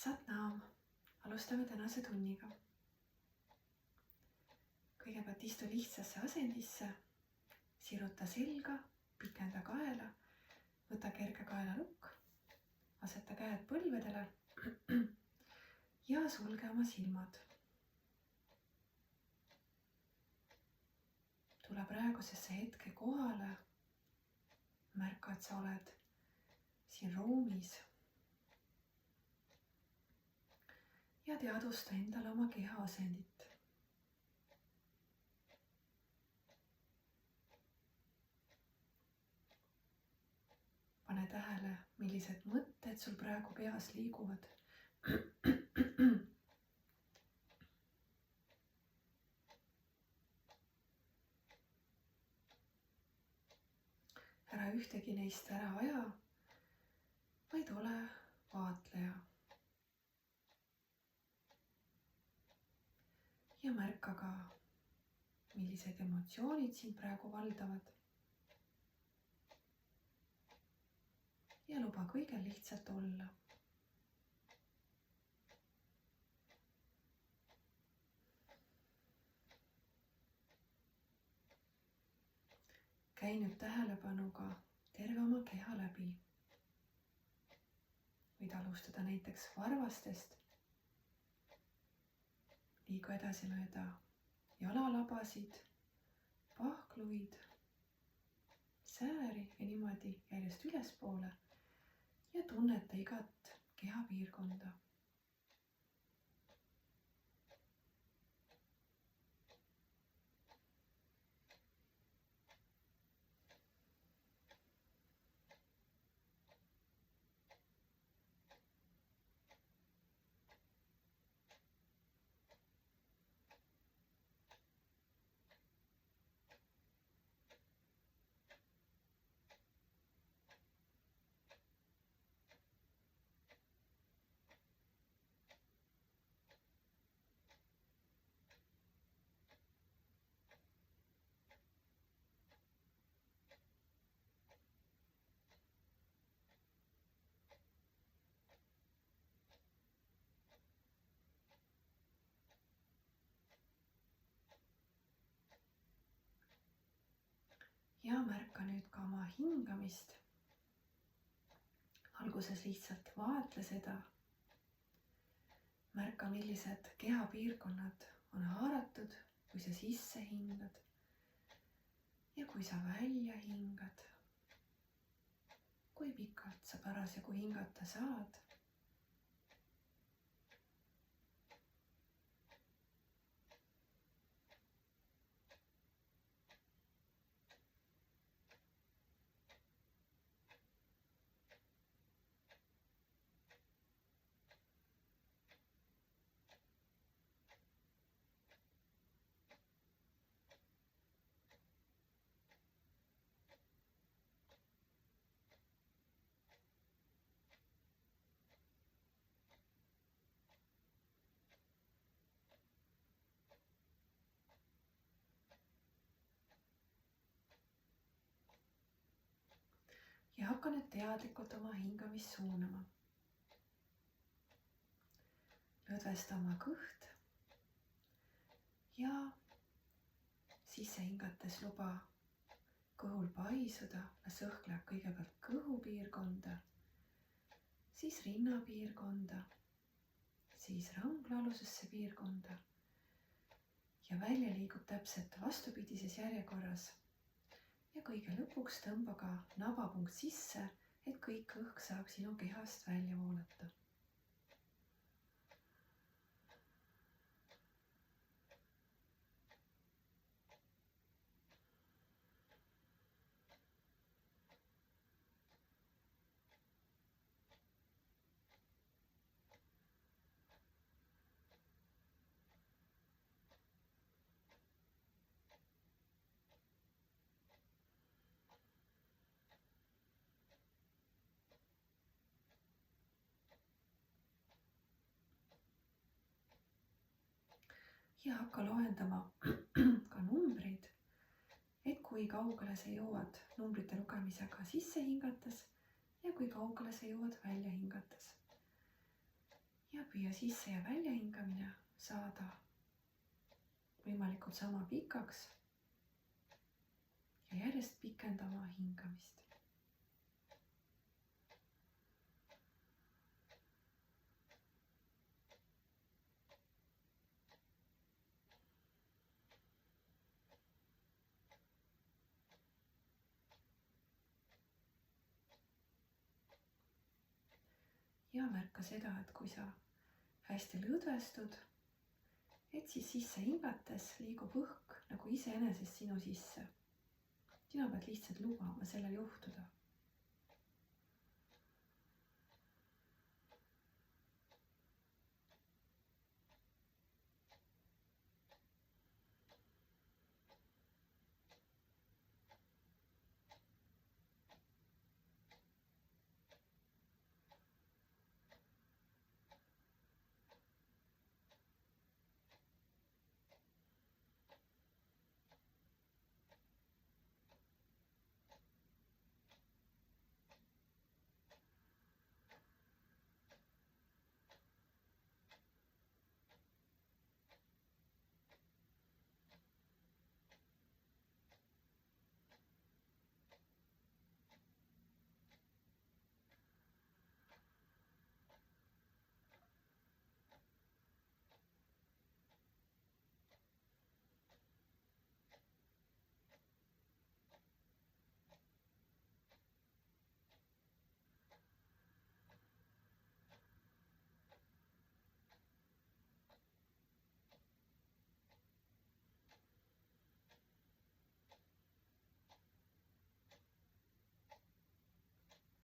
Satnam, alustame tänase tunniga. Kõigepealt istu lihtsasse asendisse, siruta selga, pikenda kaela, võta kerge kaelalukk, aseta käed põlvedele ja sulge oma silmad. Tule praegusesse hetke kohale, märka, et sa oled siin ruumis ja teadvusta endale oma keha asendit. Pane tähele, millised mõtted sul praegu peas liiguvad. Ära ühtegi neist ära aja, vaid ole vaatleja. Ja märka ka, millised emotsioonid sind praegu valdavad. Ja luba kõigel lihtsalt olla. Käi nüüd tähelepanuga terve oma keha läbi. Võid alustada näiteks varvastest. Liigu edasi mööda jalalabasid, pahkluid, sääri ja niimoodi järjest ülespoole ja tunneta igat kehapiirkonda. Ja märka nüüd ka oma hingamist. Alguses lihtsalt vaatle seda. Märka, millised kehapiirkonnad on haaratud, kui sa sisse hingad ja kui sa välja hingad. Kui pikalt sa parasjagu hingata saad. Ja hakka nüüd teadlikult oma hingamist suunama. Lõdvesta oma kõht ja sisse hingates luba kõhul paisuda. Las õhk läheb kõigepealt kõhupiirkonda, siis rinnapiirkonda, siis ranglaalusesse piirkonda ja välja liigub täpselt vastupidises järjekorras. Ja kõige lõpuks tõmba ka nabapunkt sisse, et kõik õhk saab sinu kehast välja voolata. Ja hakka loendama ka numbreid, et kui kaugele sa jõuad numbrite lugemisega sisse hingates ja kui kaugele sa jõuad välja hingates. Ja püüa sisse- ja väljahingamine saada võimalikult sama pikaks ja järjest pikenda oma hingamist. Ja märka seda, et kui sa hästi lõdvestud, et siis sisse hingates liigub õhk nagu iseenesest sinu sisse. Sina pead lihtsalt lubama sellel juhtuda.